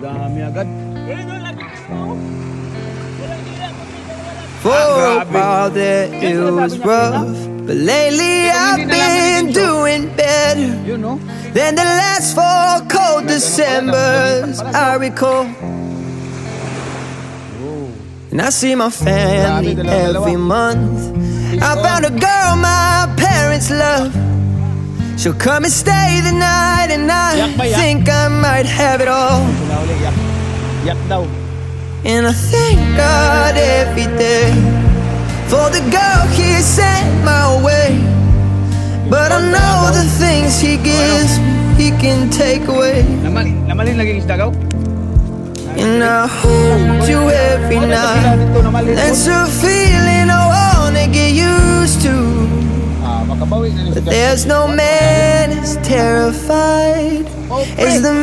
Dami agad. For a while there it was rough, but lately I've been doing better Yun, no? than the last 4 cold Decembers I recall. And I see my family every month. I found a girl my parents love. She'll come and stay the night, and I think I might have it all. Sila uli, yak. Yak daw. And I thank God every day for the girl He sent my way. But I know the things He gives me, He can take away. Namalin lagi isda gaw? And I hold you every night. That's a feeling I wanna get used to. Makabawi na ni But there's no man as terrified as the